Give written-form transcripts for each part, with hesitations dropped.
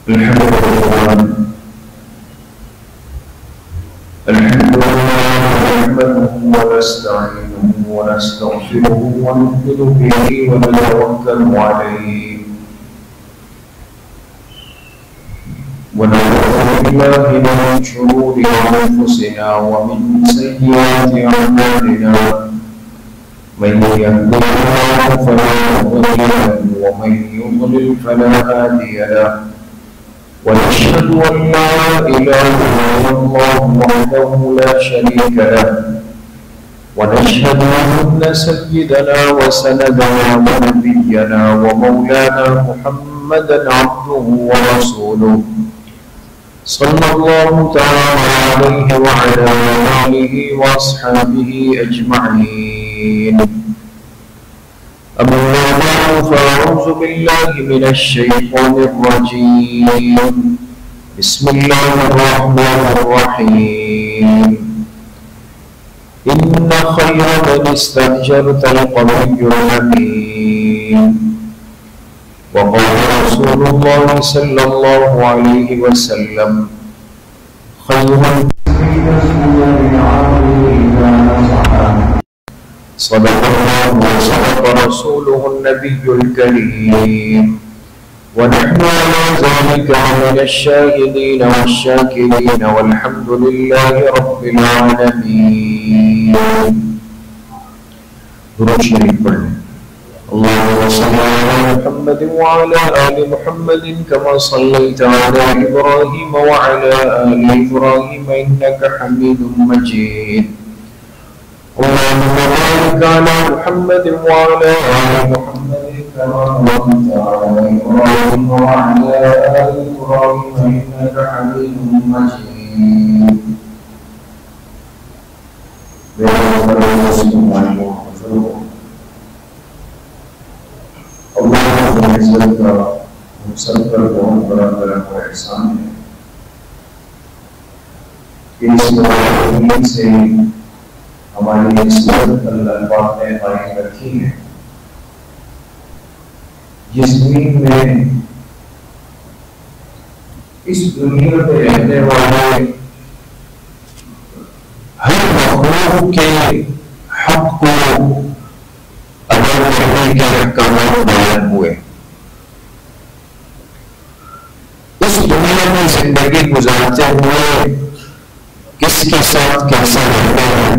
الحمد لله نحمده ونستعينه ونستغفره ونؤمن به ونتوكل عليه ونعوذ بالله من شرور أنفسنا ومن سيئات أعمالنا من يهده الله فلا مضل له ومن يضلل فلا هادي له ونشهد أن لا إله إلا الله وحده لا شريك له ونشهد أن سيدنا وسندنا ونبينا ومولانا محمدا عبده ورسوله صلى الله تعالى عليه وعلى آله وأصحابه أجمعين. أما بعد فأعوذ بالله من الشيطان الرجيم. بسم الله الرحمن الرحيم. إن خير من استأجرت القوي الأمين. وقال رسول الله صلى الله عليه وسلم خير صدق الله وصدق رسوله النبي الكريم ونحن على ذلك من الشاهدين والشاكرين والحمد لله رب العالمين. درود شریف پڑھیں. اللهم صل على محمد وعلى آل محمد كما صليت على إبراهيم وعلى آل إبراهيم إنك حميد مجيد. اللهم بارك على محمد وعلى آل محمد كما باركت على إبراهيم وعلى آل إبراهيم إنك حميد مجيد. اللہ رب العزت کا ہم سب پر بہت بڑا کرم و احسان ہے کہ اس مہینے سے ہماری نسبت اللہ پاک نے قائم رکھی ہے. جس زمین میں اس دنیا میں رہنے والے ہر مخلوق کے حق کو ادا کرنے کے احکامات بیان ہوئے. اس دنیا میں زندگی گزارتے ہوئے کس کے ساتھ کیسا رہنا ہے،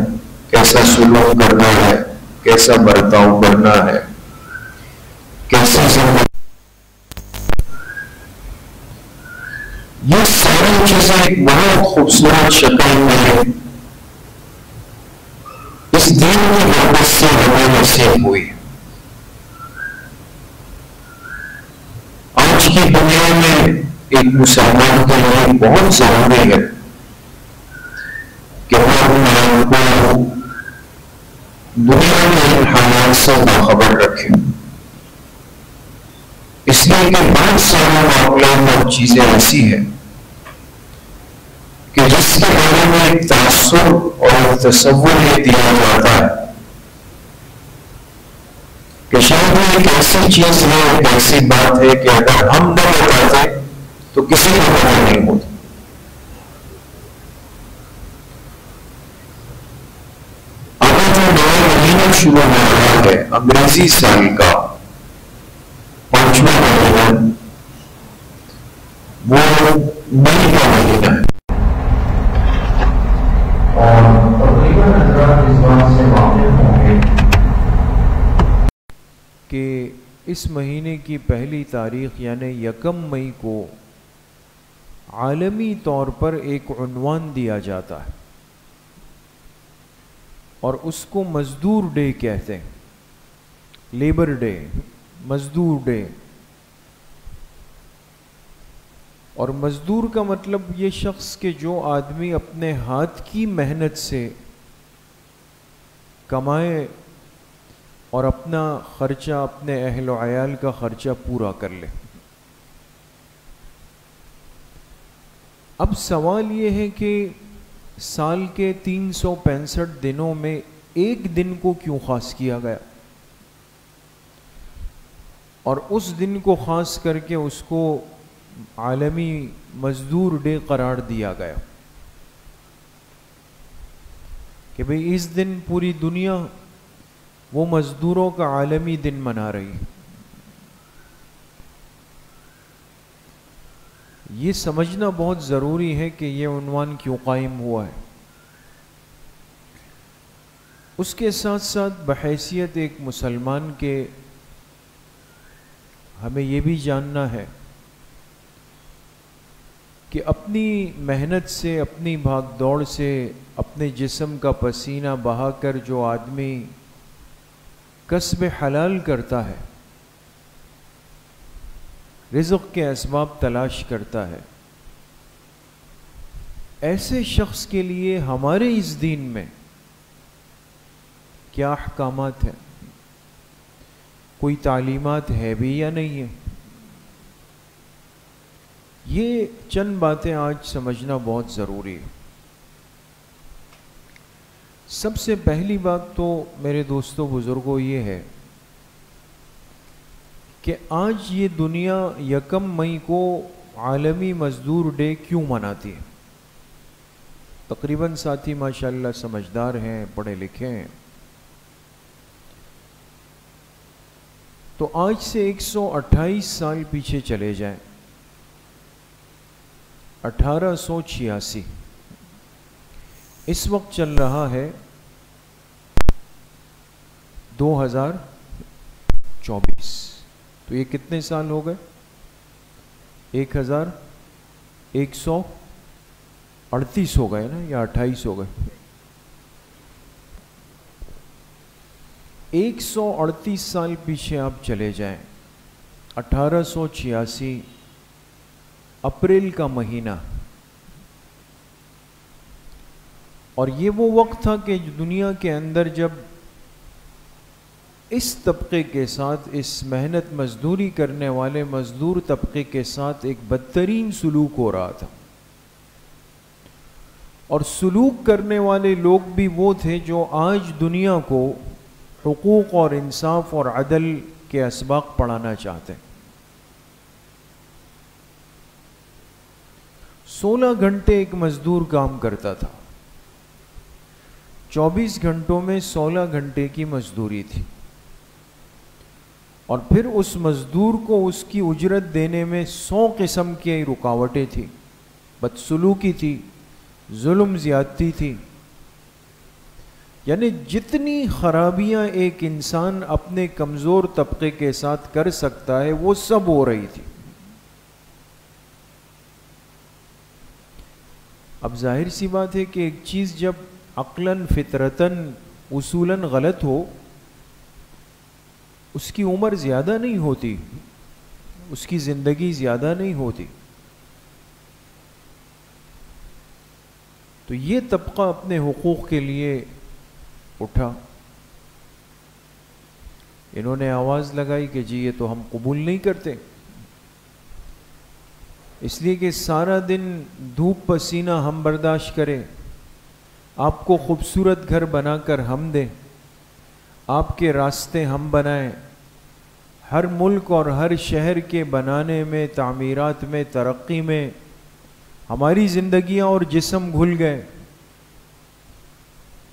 کیسا سلوک کرنا ہے، کیسا برتاؤ کرنا ہے، کیسے زندگی، یہ ساری چیزیں ایک بہت خوبصورت شکل میں اس دین کی برکت سے ہمیں نصیب ہوئی. آج کی دنیا میں ایک مسلمان کے لیے بہت ضروری ہے کہ وہ اپنے آپ کو دنیا میں حالات سے باخبر رکھے. اس لیے کہ بہت سارے معاملات اور چیزیں ایسی ہیں کہ جس کے بارے میں ایک تاثر اور تصور یہ دیا جاتا ہے کہ شاید ایک ایسی چیز ہے، ایک ایسی بات ہے کہ اگر ہم نہ بتاتے تو کسی کو پتہ نہیں ہوتا. اگر جو نیا مہینہ شروع ہو رہا ہے انگریزی سال کا 5واں مہینہ، وہ مئی کا مہینہ ہے اور تقریباً حضرات اس بات سے واقف ہوں گے کہ اس مہینے کی پہلی تاریخ یعنی 1 مئی کو عالمی طور پر ایک عنوان دیا جاتا ہے اور اس کو مزدور ڈے کہتے ہیں. لیبر ڈے، مزدور ڈے. اور مزدور کا مطلب یہ شخص کہ جو آدمی اپنے ہاتھ کی محنت سے کمائے اور اپنا خرچہ، اپنے اہل و عیال کا خرچہ پورا کر لے. اب سوال یہ ہے کہ سال کے 365 دنوں میں ایک دن کو کیوں خاص کیا گیا؟ اور اس دن کو خاص کر کے اس کو عالمی مزدور ڈے قرار دیا گیا کہ بھئی اس دن پوری دنیا وہ مزدوروں کا عالمی دن منا رہی ہے. یہ سمجھنا بہت ضروری ہے کہ یہ عنوان کیوں قائم ہوا ہے. اس کے ساتھ ساتھ بحیثیت ایک مسلمان کے ہمیں یہ بھی جاننا ہے کہ اپنی محنت سے، اپنی بھاگ دوڑ سے، اپنے جسم کا پسینہ بہا کر جو آدمی کسب حلال کرتا ہے، رزق کے اسباب تلاش کرتا ہے، ایسے شخص کے لیے ہمارے اس دین میں کیا احکامات ہیں، کوئی تعلیمات ہے بھی یا نہیں ہے. یہ چند باتیں آج سمجھنا بہت ضروری ہے. سب سے پہلی بات تو میرے دوستوں بزرگوں یہ ہے کہ آج یہ دنیا 1 مئی کو عالمی مزدور ڈے کیوں مناتی ہے. تقریباً ساتھی ماشاءاللہ سمجھدار ہیں، پڑھے لکھے ہیں. تو آج سے 128 سال پیچھے چلے جائیں. 1886 اس وقت چل رہا ہے 2024. تو یہ کتنے سال ہو گئے؟ 1138 ہو گئے نا، یا 28 ہو گئے؟ 138 سال پیچھے آپ چلے جائیں. 1886 اپریل کا مہینہ، اور یہ وہ وقت تھا کہ دنیا کے اندر جب اس طبقے کے ساتھ، اس محنت مزدوری کرنے والے مزدور طبقے کے ساتھ ایک بدترین سلوک ہو رہا تھا. اور سلوک کرنے والے لوگ بھی وہ تھے جو آج دنیا کو حقوق اور انصاف اور عدل کے اسباق پڑھانا چاہتے ہیں. 16 گھنٹے ایک مزدور کام کرتا تھا. 24 گھنٹوں میں 16 گھنٹے کی مزدوری تھی. اور پھر اس مزدور کو اس کی اجرت دینے میں 100 قسم کی رکاوٹیں تھیں. بدسلوکی تھی، ظلم زیادتی تھی. یعنی جتنی خرابیاں ایک انسان اپنے کمزور طبقے کے ساتھ کر سکتا ہے وہ سب ہو رہی تھی. اب ظاہر سی بات ہے کہ ایک چیز جب عقلاً، فطرتاً، اصولاً غلط ہو، اس کی عمر زیادہ نہیں ہوتی، اس کی زندگی زیادہ نہیں ہوتی. تو یہ طبقہ اپنے حقوق کے لیے اٹھا. انہوں نے آواز لگائی کہ جی یہ تو ہم قبول نہیں کرتے، اس لیے کہ سارا دن دھوپ پسینہ ہم برداشت کریں، آپ کو خوبصورت گھر بنا کر ہم دیں، آپ کے راستے ہم بنائیں، ہر ملک اور ہر شہر کے بنانے میں، تعمیرات میں، ترقی میں ہماری زندگیاں اور جسم گھل گئے،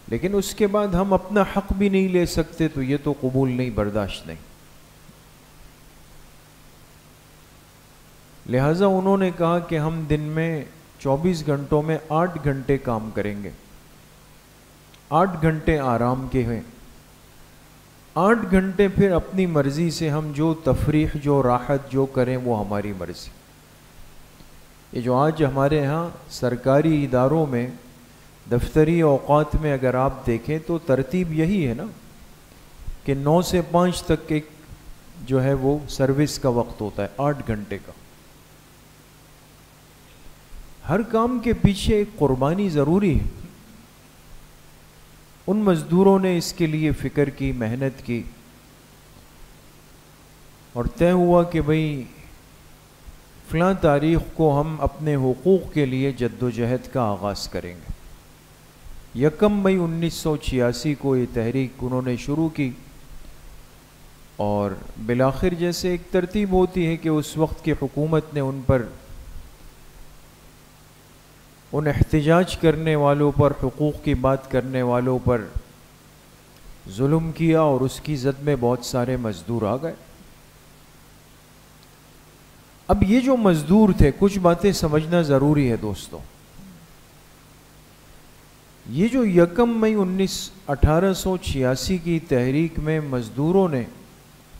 لیکن اس کے بعد ہم اپنا حق بھی نہیں لے سکتے، تو یہ تو قبول نہیں، برداشت نہیں. لہٰذا انہوں نے کہا کہ ہم دن میں 24 گھنٹوں میں 8 گھنٹے کام کریں گے، 8 گھنٹے آرام کے ہیں، 8 گھنٹے پھر اپنی مرضی سے ہم جو تفریح، جو راحت جو کریں وہ ہماری مرضی. یہ جو آج ہمارے ہاں سرکاری اداروں میں، دفتری اوقات میں اگر آپ دیکھیں تو ترتیب یہی ہے نا کہ 9 سے 5 تک ایک جو ہے وہ سروس کا وقت ہوتا ہے، 8 گھنٹے کا. ہر کام کے پیچھے ایک قربانی ضروری ہے. ان مزدوروں نے اس کے لیے فکر کی، محنت کی، اور طے ہوا کہ بھئی فلاں تاریخ کو ہم اپنے حقوق کے لیے جد و جہد کا آغاز کریں گے. 1 مئی 1986 کو یہ تحریک انہوں نے شروع کی، اور بالآخر جیسے ایک ترتیب ہوتی ہے کہ اس وقت کی حکومت نے ان پر، ان احتجاج کرنے والوں پر، حقوق کی بات کرنے والوں پر ظلم کیا، اور اس کی زد میں بہت سارے مزدور آ گئے۔ اب یہ جو مزدور تھے، کچھ باتیں سمجھنا ضروری ہے دوستو۔ یہ جو 1 مئی 1886 کی تحریک میں مزدوروں نے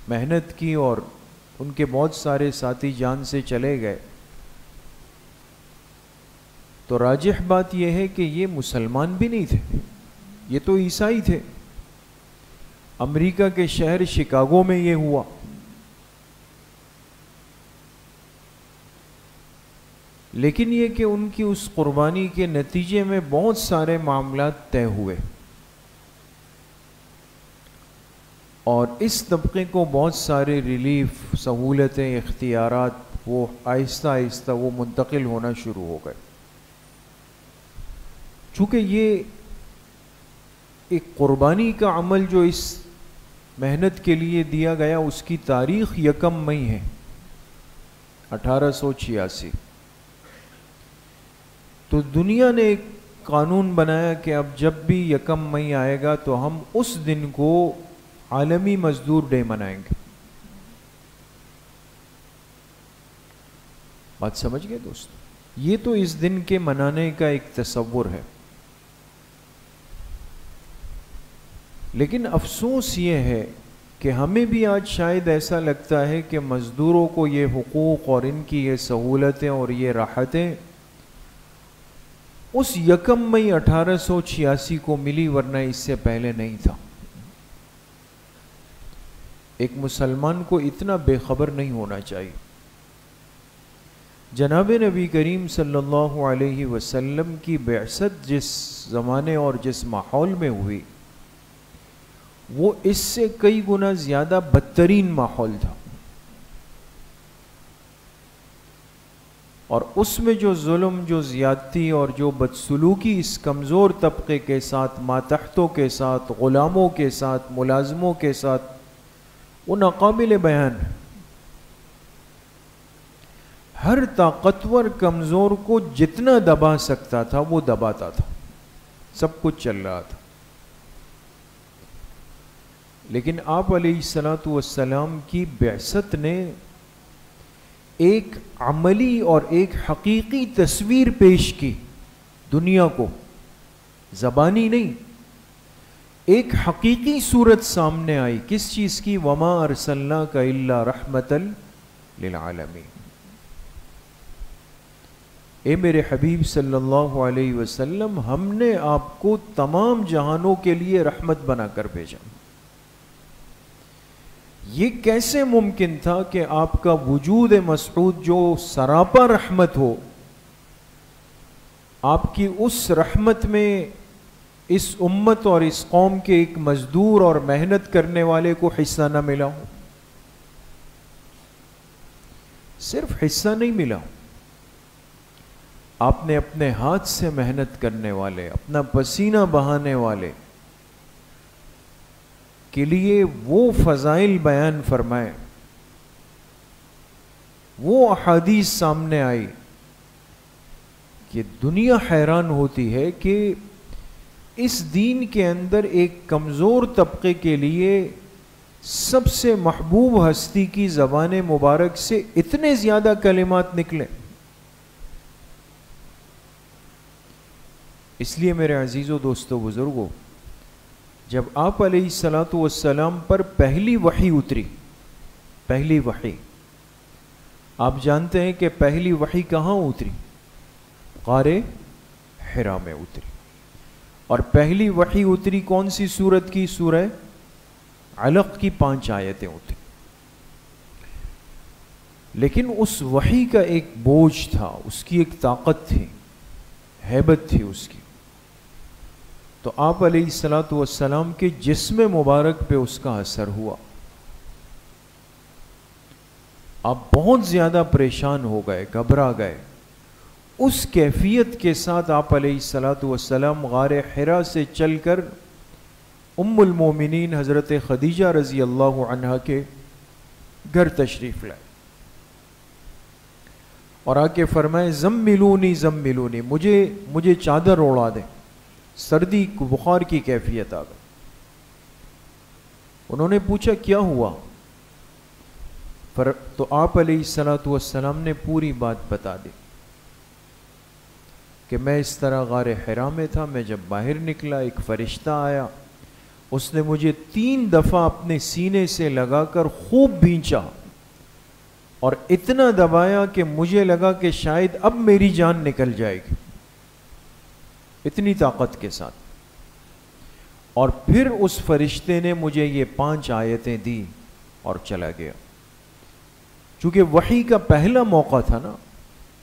محنت کی اور ان کے بہت سارے ساتھی جان سے چلے گئے، تو راجح بات یہ ہے کہ یہ مسلمان بھی نہیں تھے، یہ تو عیسائی تھے۔ امریکہ کے شہر شکاگو میں یہ ہوا۔ لیکن یہ کہ ان کی اس قربانی کے نتیجے میں بہت سارے معاملات طے ہوئے، اور اس طبقے کو بہت سارے ریلیف، سہولتیں، اختیارات وہ آہستہ آہستہ وہ منتقل ہونا شروع ہو گئے۔ چونکہ یہ ایک قربانی کا عمل جو اس محنت کے لیے دیا گیا، اس کی تاریخ 1 مئی ہے 1886۔ تو دنیا نے ایک قانون بنایا کہ اب جب بھی 1 مئی آئے گا تو ہم اس دن کو عالمی مزدور ڈے منائیں گے۔ بات سمجھ گئے دوست؟ یہ تو اس دن کے منانے کا ایک تصور ہے۔ لیکن افسوس یہ ہے کہ ہمیں بھی آج شاید ایسا لگتا ہے کہ مزدوروں کو یہ حقوق اور ان کی یہ سہولتیں اور یہ راحتیں اس 1 مئی 1886 کو ملی، ورنہ اس سے پہلے نہیں تھا۔ ایک مسلمان کو اتنا بے خبر نہیں ہونا چاہیے۔ جناب نبی کریم صلی اللہ علیہ وسلم کی بعثت جس زمانے اور جس ماحول میں ہوئی، وہ اس سے کئی گنا زیادہ بدترین ماحول تھا، اور اس میں جو ظلم، جو زیادتی اور جو بدسلوکی اس کمزور طبقے کے ساتھ، ماتحتوں کے ساتھ، غلاموں کے ساتھ، ملازموں کے ساتھ، وہ ناقابل بیان ہے۔ ہر طاقتور کمزور کو جتنا دبا سکتا تھا وہ دباتا تھا، سب کچھ چل رہا تھا۔ لیکن آپ علیہ الصلوۃ والسلام کی بعثت نے ایک عملی اور ایک حقیقی تصویر پیش کی دنیا کو، زبانی نہیں، ایک حقیقی صورت سامنے آئی۔ کس چیز کی؟ وما ارسلناک الا رحمتا للعالمین۔ اے میرے حبیب صلی اللہ علیہ وسلم، ہم نے آپ کو تمام جہانوں کے لیے رحمت بنا کر بھیجا۔ یہ کیسے ممکن تھا کہ آپ کا وجود مسعود جو سراپا رحمت ہو، آپ کی اس رحمت میں اس امت اور اس قوم کے ایک مزدور اور محنت کرنے والے کو حصہ نہ ملا ہو؟ صرف حصہ نہیں ملا، آپ نے اپنے ہاتھ سے محنت کرنے والے، اپنا پسینہ بہانے والے کے لیے وہ فضائل بیان فرمائے، وہ احادیث سامنے آئی کہ دنیا حیران ہوتی ہے کہ اس دین کے اندر ایک کمزور طبقے کے لیے سب سے محبوب ہستی کی زبان مبارک سے اتنے زیادہ کلمات نکلے۔ اس لیے میرے عزیزو، دوستو، بزرگو، جب آپ علیہ الصلوۃ والسلام پر پہلی وحی اتری، پہلی وحی، آپ جانتے ہیں کہ پہلی وحی کہاں اتری؟ غار حرا میں اتری۔ اور پہلی وحی اتری کون سی سورت کی؟ سورہ علق کی 5 آیتیں اتری۔ لیکن اس وحی کا ایک بوجھ تھا، اس کی ایک طاقت تھی، ہیبت تھی اس کی۔ تو آپ علیہ الصلوۃ والسلام کے جسم مبارک پہ اس کا اثر ہوا۔ آپ بہت زیادہ پریشان ہو گئے، گھبرا گئے۔ اس کیفیت کے ساتھ آپ علیہ الصلوۃ والسلام غار حرا سے چل کر ام المومنین حضرت خدیجہ رضی اللہ عنہا کے گھر تشریف لائے اور آ کے فرمائے زملونی زملونی، مجھے چادر اوڑھا دیں، سردی بخار کی کیفیت آ گئی۔ انہوں نے پوچھا کیا ہوا؟ تو آپ علیہ الصلوۃ والسلام نے پوری بات بتا دی کہ میں اس طرح غار حرا میں تھا، میں جب باہر نکلا ایک فرشتہ آیا، اس نے مجھے 3 دفعہ اپنے سینے سے لگا کر خوب بھینچا اور اتنا دبایا کہ مجھے لگا کہ شاید اب میری جان نکل جائے گی، اتنی طاقت کے ساتھ۔ اور پھر اس فرشتے نے مجھے یہ 5 آیتیں دی اور چلا گیا۔ چونکہ وحی کا پہلا موقع تھا نا،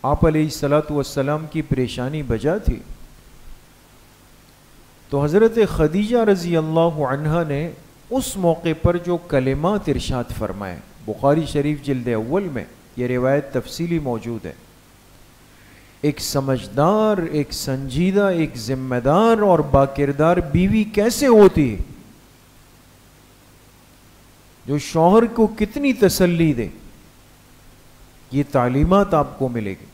آپ علیہ الصلوۃ والسلام کی پریشانی بجا تھی، تو حضرت خدیجہ رضی اللہ عنہا نے اس موقع پر جو کلمات ارشاد فرمائے، بخاری شریف جلد اول میں یہ روایت تفصیلی موجود ہے۔ ایک سمجھدار، ایک سنجیدہ، ایک ذمہ دار اور باکردار بیوی کیسے ہوتی ہے، جو شوہر کو کتنی تسلی دے، یہ تعلیمات آپ کو ملے گی۔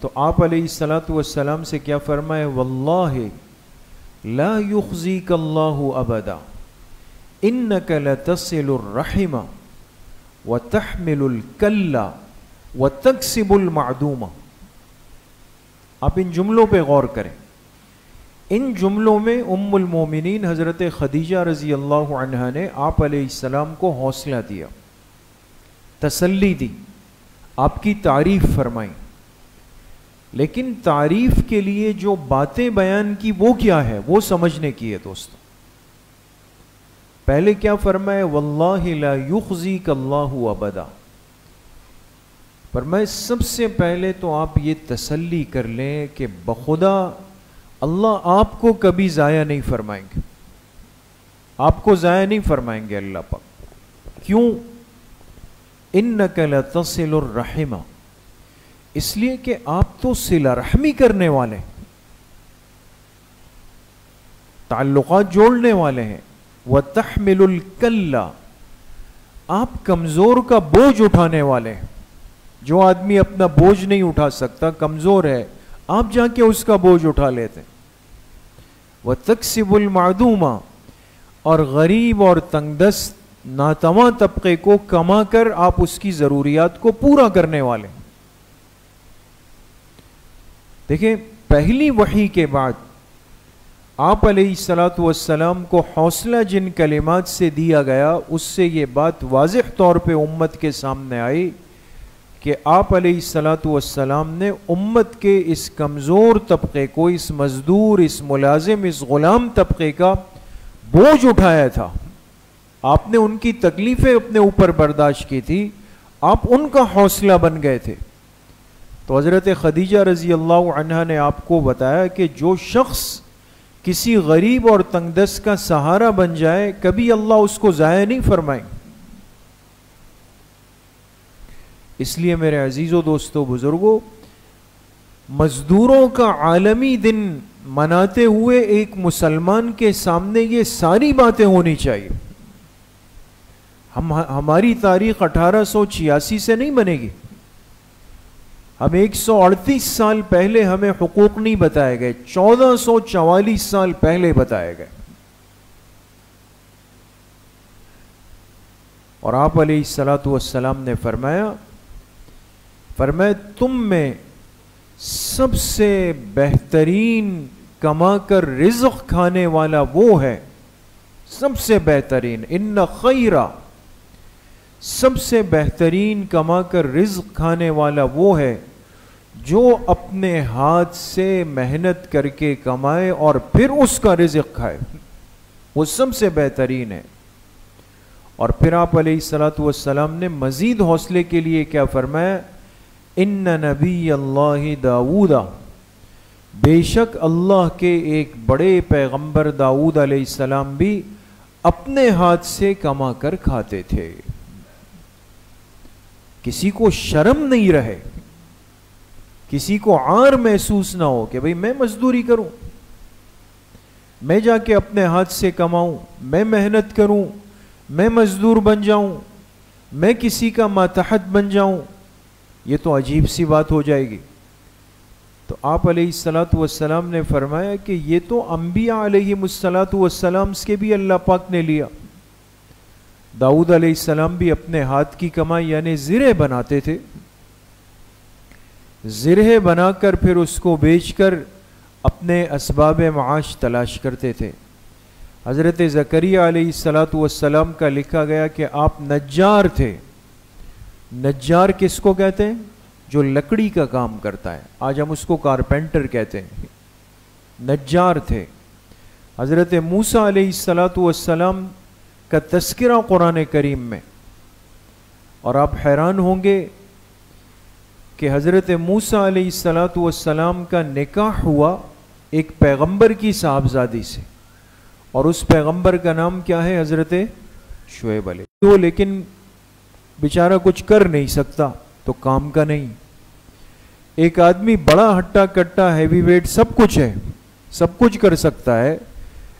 تو آپ علیہ الصلوۃ والسلام سے کیا فرمائے؟ واللہ لا یخزیک اللہ ابدا انک لتصل الرحم وتحمل الکل وتکسب المعدوم۔ آپ ان جملوں پہ غور کریں۔ ان جملوں میں ام المومنین حضرت خدیجہ رضی اللہ عنہا نے آپ علیہ السلام کو حوصلہ دیا، تسلی دی، آپ کی تعریف فرمائی۔ لیکن تعریف کے لیے جو باتیں بیان کی وہ کیا ہے، وہ سمجھنے کی ہے دوستو۔ پہلے کیا فرمائے؟ واللہ لا یخزیک اللہ ابدا۔ فرمائے سب سے پہلے تو آپ یہ تسلی کر لیں کہ بخدا اللہ آپ کو کبھی ضائع نہیں فرمائیں گے، آپ کو ضائع نہیں فرمائیں گے اللہ پاک۔ کیوں؟ انک لتصل الرحم، اس لیے کہ آپ تو صلہ رحمی کرنے والے ہیں، تعلقات جوڑنے والے ہیں۔ وتحمل الکل، آپ کمزور کا بوجھ اٹھانے والے ہیں۔ جو آدمی اپنا بوجھ نہیں اٹھا سکتا، کمزور ہے، آپ جا کے اس کا بوجھ اٹھا لیتے۔ وتکسب المعدوم، اور غریب اور تنگ دست ناتواں طبقے کو کما کر آپ اس کی ضروریات کو پورا کرنے والے۔ دیکھیں پہلی وحی کے بعد آپ علیہ الصلوۃ والسلام کو حوصلہ جن کلمات سے دیا گیا، اس سے یہ بات واضح طور پہ امت کے سامنے آئی کہ آپ علیہ الصلوۃ والسلام نے امت کے اس کمزور طبقے کو، اس مزدور، اس ملازم، اس غلام طبقے کا بوجھ اٹھایا تھا۔ آپ نے ان کی تکلیفیں اپنے اوپر برداشت کی تھی، آپ ان کا حوصلہ بن گئے تھے۔ تو حضرت خدیجہ رضی اللہ عنہا نے آپ کو بتایا کہ جو شخص کسی غریب اور تنگ دست کا سہارا بن جائے، کبھی اللہ اس کو ضائع نہیں فرمائیں۔ اس لیے میرے عزیزو، دوستو، بزرگوں، مزدوروں کا عالمی دن مناتے ہوئے ایک مسلمان کے سامنے یہ ساری باتیں ہونی چاہیے۔ ہماری تاریخ 1886 سے نہیں بنے گی، ہم 138 سال پہلے ہمیں حقوق نہیں بتائے گئے، 1444 سال پہلے بتائے گئے۔ اور آپ علیہ الصلوۃ والسلام نے فرمایا تم میں سب سے بہترین کما کر رزق کھانے والا وہ ہے، سب سے بہترین، ان خیرہ، سب سے بہترین کما کر رزق کھانے والا وہ ہے جو اپنے ہاتھ سے محنت کر کے کمائے اور پھر اس کا رزق کھائے، وہ سب سے بہترین ہے۔ اور پھر آپ علیہ الصلوۃ والسلام نے مزید حوصلے کے لیے کیا فرمایا؟ ان نبی اللہ داؤد، بے شک اللہ کے ایک بڑے پیغمبر داؤد علیہ السلام بھی اپنے ہاتھ سے کما کر کھاتے تھے، کسی کو شرم نہیں رہے، کسی کو عار محسوس نہ ہو کہ بھئی میں مزدوری کروں۔ میں جا کے اپنے ہاتھ سے کماؤں، میں محنت کروں، میں مزدور بن جاؤں، میں کسی کا ماتحت بن جاؤں، یہ تو عجیب سی بات ہو جائے گی۔ تو آپ علیہ الصلاۃ والسلام نے فرمایا کہ یہ تو انبیاء علیہم الصلاۃ والسلام کے بھی اللہ پاک نے لیا۔ داؤد علیہ السلام بھی اپنے ہاتھ کی کمائی یعنی زرہ بناتے تھے، زرہ بنا کر پھر اس کو بیچ کر اپنے اسباب معاش تلاش کرتے تھے۔ حضرت زکریا علیہ الصلاۃ والسلام کا لکھا گیا کہ آپ نجار تھے۔ نجار کس کو کہتے ہیں؟ جو لکڑی کا کام کرتا ہے، آج ہم اس کو کارپینٹر کہتے ہیں، نجار تھے۔ حضرت موسیٰ علیہ الصلاۃ والسلام کا تذکرہ قرآن کریم میں، اور آپ حیران ہوں گے کہ حضرت موسیٰ علیہ الصلاۃ والسلام کا نکاح ہوا ایک پیغمبر کی صاحبزادی سے، اور اس پیغمبر کا نام کیا ہے؟ حضرت شعیب علیہ۔ وہ لیکن بیچارہ کچھ کر نہیں سکتا تو کام کا نہیں۔ ایک آدمی بڑا ہٹا کٹا ہیوی ویٹ سب کچھ ہے، سب کچھ کر سکتا ہے،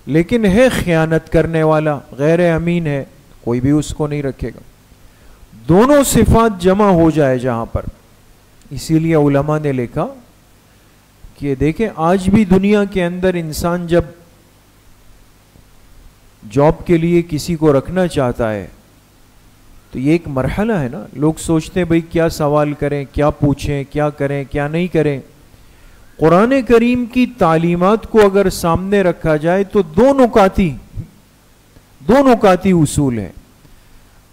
لیکن ہے خیانت کرنے والا، غیر امین ہے، کوئی بھی اس کو نہیں رکھے گا۔ دونوں صفات جمع ہو جائے جہاں پر، اسی لیے علماء نے لکھا کہ دیکھیں آج بھی دنیا کے اندر انسان جب جاب کے لیے کسی کو رکھنا چاہتا ہے تو یہ ایک مرحلہ ہے نا، لوگ سوچتے ہیں بھئی کیا سوال کریں، کیا پوچھیں، کیا کریں، کیا نہیں کریں۔ قرآن کریم کی تعلیمات کو اگر سامنے رکھا جائے تو دو نکاتی اصول ہیں۔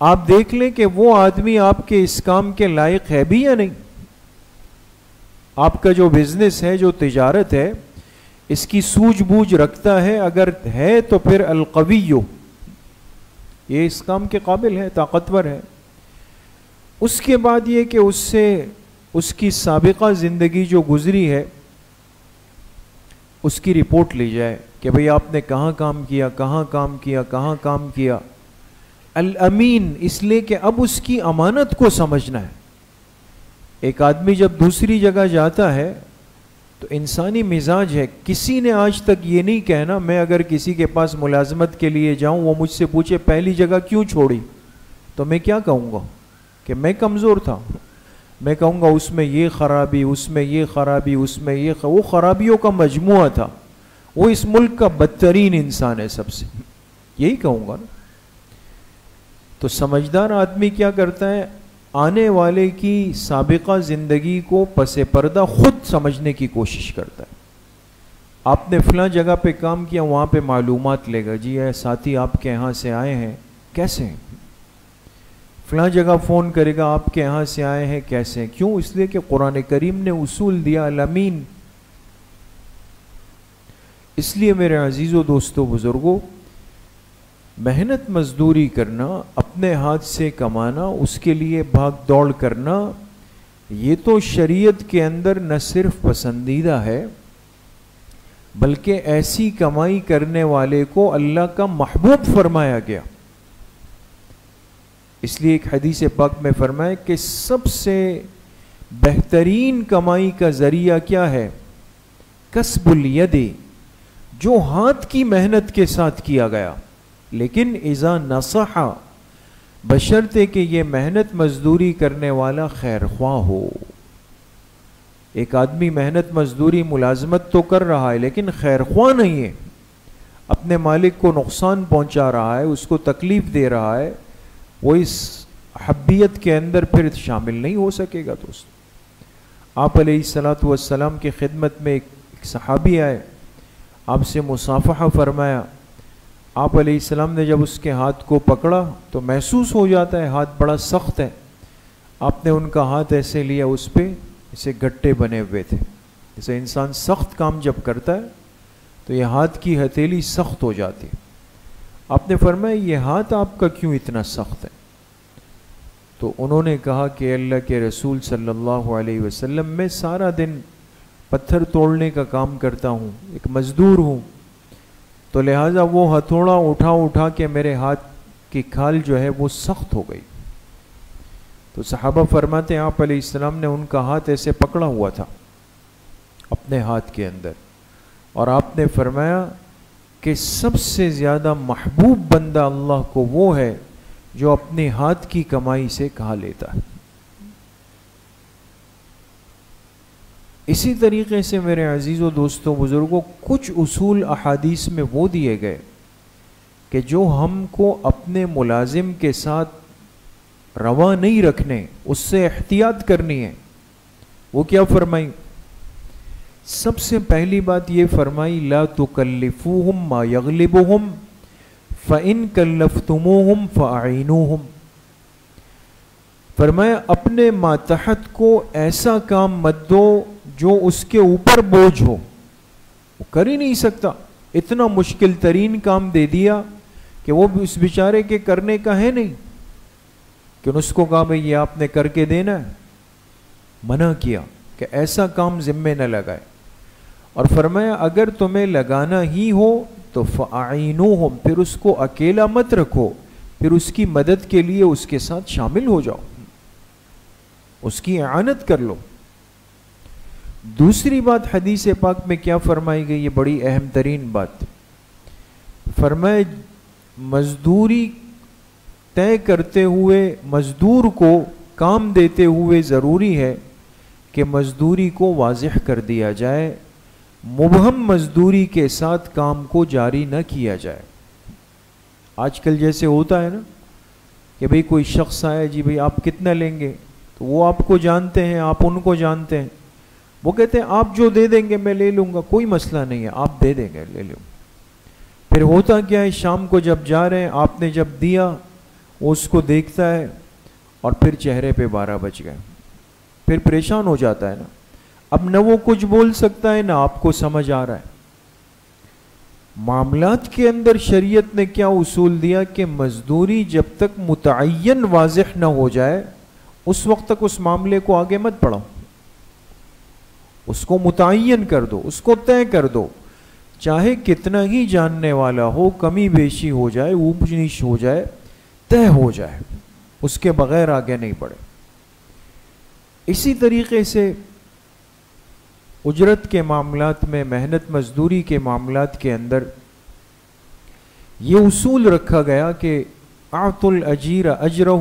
آپ دیکھ لیں کہ وہ آدمی آپ کے اس کام کے لائق ہے بھی یا نہیں۔ آپ کا جو بزنس ہے، جو تجارت ہے، اس کی سوجھ بوجھ رکھتا ہے، اگر ہے تو پھر القویو، یہ اس کام کے قابل ہے، طاقتور ہے۔ اس کے بعد یہ کہ اس کی سابقہ زندگی جو گزری ہے اس کی رپورٹ لی جائے کہ بھئی آپ نے کہاں کام کیا، کہاں کام کیا، کہاں کام کیا۔ الامین، اس لیے کہ اب اس کی امانت کو سمجھنا ہے۔ ایک آدمی جب دوسری جگہ جاتا ہے تو انسانی مزاج ہے، کسی نے آج تک یہ نہیں کہنا، میں اگر کسی کے پاس ملازمت کے لیے جاؤں، وہ مجھ سے پوچھے پہلی جگہ کیوں چھوڑی، تو میں کیا کہوں گا کہ میں کمزور تھا۔ میں کہوں گا اس میں یہ خرابی، اس میں یہ خرابی، اس میں یہ وہ خرابیوں کا مجموعہ تھا، وہ اس ملک کا بدترین انسان ہے سب سے، یہی کہوں گا نا۔ تو سمجھدار آدمی کیا کرتا ہے؟ آنے والے کی سابقہ زندگی کو پس پردہ خود سمجھنے کی کوشش کرتا ہے۔ آپ نے فلاں جگہ پہ کام کیا، وہاں پہ معلومات لے گا، جی اے ساتھی آپ کے یہاں سے آئے ہیں، کیسے ہیں؟ فلاں جگہ فون کرے گا، آپ کے یہاں سے آئے ہیں، کیسے ہیں؟ کیوں؟ اس لیے کہ قرآن کریم نے اصول دیا الامین۔ اس لیے میرے عزیزو، دوستو، بزرگو، محنت مزدوری کرنا، اپنے ہاتھ سے کمانا، اس کے لیے بھاگ دوڑ کرنا، یہ تو شریعت کے اندر نہ صرف پسندیدہ ہے بلکہ ایسی کمائی کرنے والے کو اللہ کا محبوب فرمایا گیا۔ اس لیے ایک حدیث پاک میں فرمایا کہ سب سے بہترین کمائی کا ذریعہ کیا ہے؟ کسب الید، جو ہاتھ کی محنت کے ساتھ کیا گیا، لیکن اذا نصح، بشرطے کہ یہ محنت مزدوری کرنے والا خیر خواہ ہو۔ ایک آدمی محنت مزدوری ملازمت تو کر رہا ہے لیکن خیر خواہ نہیں ہے، اپنے مالک کو نقصان پہنچا رہا ہے، اس کو تکلیف دے رہا ہے، وہ اس حبیت کے اندر پھر شامل نہیں ہو سکے گا۔ دوست، آپ علیہ الصلاۃ والسلام کی خدمت میں ایک صحابی آئے، آپ سے مصافحہ فرمایا۔ آپ علیہ السلام نے جب اس کے ہاتھ کو پکڑا تو محسوس ہو جاتا ہے ہاتھ بڑا سخت ہے۔ آپ نے ان کا ہاتھ ایسے لیا، اس پہ اسے گٹے بنے ہوئے تھے، جیسے انسان سخت کام جب کرتا ہے تو یہ ہاتھ کی ہتھیلی سخت ہو جاتی۔ آپ نے فرمایا یہ ہاتھ آپ کا کیوں اتنا سخت ہے؟ تو انہوں نے کہا کہ اللہ کے رسول صلی اللہ علیہ وسلم، میں سارا دن پتھر توڑنے کا کام کرتا ہوں، ایک مزدور ہوں، تو لہٰذا وہ ہتھوڑا اٹھا کے میرے ہاتھ کی کھال جو ہے وہ سخت ہو گئی۔ تو صحابہ فرماتے ہیں آپ علیہ السلام نے ان کا ہاتھ ایسے پکڑا ہوا تھا اپنے ہاتھ کے اندر، اور آپ نے فرمایا کہ سب سے زیادہ محبوب بندہ اللہ کو وہ ہے جو اپنے ہاتھ کی کمائی سے کھا لیتا ہے. اسی طریقے سے میرے عزیزوں دوستوں بزرگوں کچھ اصول احادیث میں وہ دیے گئے کہ جو ہم کو اپنے ملازم کے ساتھ روا نہیں رکھنے، اس سے احتیاط کرنی ہے. وہ کیا فرمائی؟ سب سے پہلی بات یہ فرمائی لا تکلفوہم ما یغلبہم فإن کلفتموہم فأعینوہم. فرمایا اپنے ماتحت کو ایسا کام مت دو جو اس کے اوپر بوجھ ہو، وہ کر ہی نہیں سکتا. اتنا مشکل ترین کام دے دیا کہ وہ بھی اس بیچارے کے کرنے کا ہے نہیں، کہ اس کو کہا بھئی یہ آپ نے کر کے دینا ہے، منع کیا کہ ایسا کام ذمے نہ لگائے. اور فرمایا اگر تمہیں لگانا ہی ہو تو فَأَعِينُوهُمْ، پھر اس کو اکیلا مت رکھو، پھر اس کی مدد کے لیے اس کے ساتھ شامل ہو جاؤ، اس کی اعانت کر لو. دوسری بات حدیث پاک میں کیا فرمائی گئی؟ یہ بڑی اہم ترین بات. فرمایا مزدوری طے کرتے ہوئے مزدور کو کام دیتے ہوئے ضروری ہے کہ مزدوری کو واضح کر دیا جائے، مبہم مزدوری کے ساتھ کام کو جاری نہ کیا جائے. آج کل جیسے ہوتا ہے نا کہ بھئی کوئی شخص آئے، جی بھئی آپ کتنا لیں گے، تو وہ آپ کو جانتے ہیں، آپ ان کو جانتے ہیں، وہ کہتے ہیں آپ جو دے دیں گے میں لے لوں گا، کوئی مسئلہ نہیں ہے، آپ دے دیں گے لے لوں. پھر ہوتا کیا ہے، شام کو جب جا رہے ہیں، آپ نے جب دیا، وہ اس کو دیکھتا ہے اور پھر چہرے پہ 12 بج گئے، پھر پریشان ہو جاتا ہے نا. اب نہ وہ کچھ بول سکتا ہے نہ آپ کو سمجھ آ رہا ہے. معاملات کے اندر شریعت نے کیا اصول دیا کہ مزدوری جب تک متعین واضح نہ ہو جائے اس وقت تک اس معاملے کو آگے مت بڑھاؤ، اس کو متعین کر دو، اس کو طے کر دو، چاہے کتنا ہی جاننے والا ہو، کمی بیشی ہو جائے، اونچ نیچ ہو جائے، طے ہو جائے، اس کے بغیر آگے نہیں بڑھے. اسی طریقے سے اجرت کے معاملات میں، محنت مزدوری کے معاملات کے اندر یہ اصول رکھا گیا کہ اعطوا الاجیر اجرہ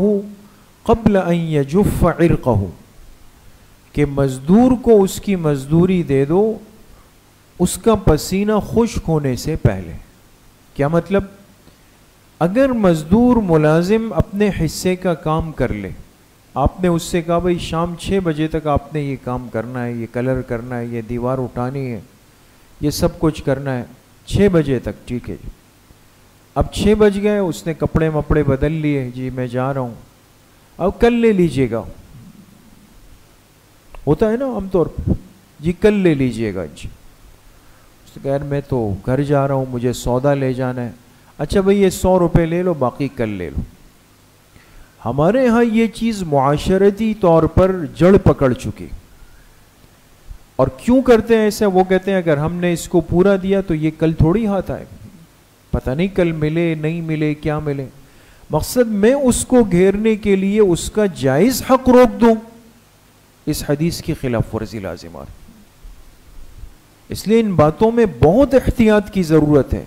قبل ان یجف عرقہ، کہ مزدور کو اس کی مزدوری دے دو اس کا پسینہ خشک ہونے سے پہلے. کیا مطلب؟ اگر مزدور ملازم اپنے حصے کا کام کر لے، آپ نے اس سے کہا بھئی شام 6 بجے تک آپ نے یہ کام کرنا ہے، یہ کلر کرنا ہے، یہ دیوار اٹھانی ہے، یہ سب کچھ کرنا ہے 6 بجے تک، ٹھیک ہے جی. اب 6 بج گئے، اس نے کپڑے مپڑے بدل لیے، جی میں جا رہا ہوں، اب کل لے لیجئے گا. ہوتا ہے نا عام طور پہ، جی کل لے لیجئے گا جی. اس نے کہا میں تو گھر جا رہا ہوں، مجھے سودا لے جانا ہے. اچھا بھئی یہ 100 روپے لے لو، باقی کل لے لو. ہمارے ہاں یہ چیز معاشرتی طور پر جڑ پکڑ چکی. اور کیوں کرتے ہیں ایسا؟ وہ کہتے ہیں اگر ہم نے اس کو پورا دیا تو یہ کل تھوڑی ہاتھ آئے، پتہ نہیں کل ملے نہیں ملے کیا ملے. مقصد میں اس کو گھیرنے کے لیے اس کا جائز حق روک دوں، اس حدیث کی خلاف ورزی لازم آ. اس لیے ان باتوں میں بہت احتیاط کی ضرورت ہے.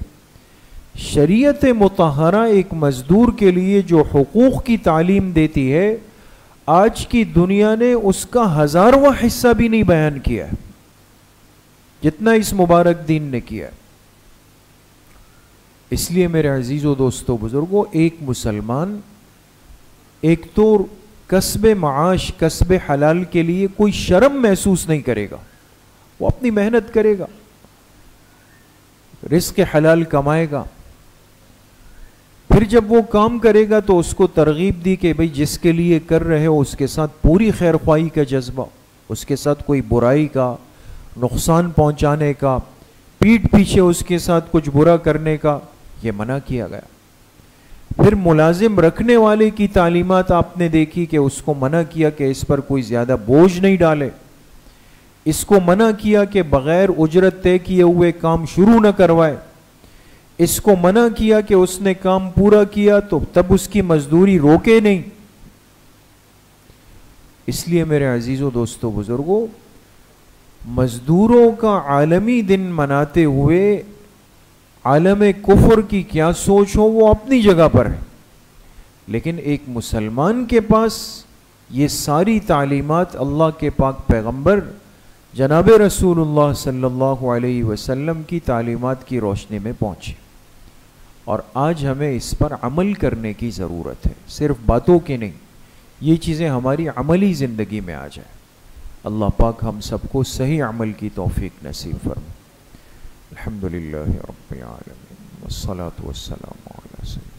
شریعت مطہرہ ایک مزدور کے لیے جو حقوق کی تعلیم دیتی ہے، آج کی دنیا نے اس کا 1000واں حصہ بھی نہیں بیان کیا ہے جتنا اس مبارک دین نے کیا ہے. اس لیے میرے عزیزو دوستو بزرگوں، ایک مسلمان ایک تو کسب معاش، کسب حلال کے لیے کوئی شرم محسوس نہیں کرے گا، وہ اپنی محنت کرے گا، رزق حلال کمائے گا. پھر جب وہ کام کرے گا تو اس کو ترغیب دی کہ بھئی جس کے لیے کر رہے ہو اس کے ساتھ پوری خیر خواہی کا جذبہ، اس کے ساتھ کوئی برائی کا، نقصان پہنچانے کا، پیٹھ پیچھے اس کے ساتھ کچھ برا کرنے کا یہ منع کیا گیا. پھر ملازم رکھنے والے کی تعلیمات آپ نے دیکھی کہ اس کو منع کیا کہ اس پر کوئی زیادہ بوجھ نہیں ڈالے، اس کو منع کیا کہ بغیر اجرت طے کیے ہوئے کام شروع نہ کروائے، اس کو منع کیا کہ اس نے کام پورا کیا تو تب اس کی مزدوری روکے نہیں. اس لیے میرے عزیزو دوستو عالم کفر کی کیا سوچ ہو وہ اپنی جگہ پر ہے، لیکن ایک مسلمان کے پاس یہ ساری تعلیمات اللہ کے پاک پیغمبر جناب رسول اللہ صلی اللہ علیہ وسلم کی تعلیمات کی روشنی میں پہنچی، اور آج ہمیں اس پر عمل کرنے کی ضرورت ہے، صرف باتوں کی نہیں، یہ چیزیں ہماری عملی زندگی میں آ جائیں۔ اللہ پاک ہم سب کو صحیح عمل کی توفیق نصیب فرمائے۔ الحمدللہ رب العالمین والصلاة والسلام علی سیدنا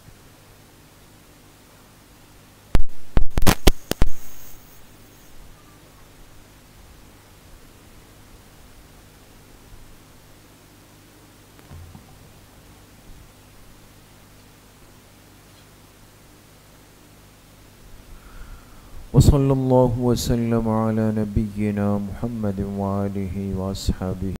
وصلی اللہ وسلم علی نبینا محمد وآلہ وصحبہ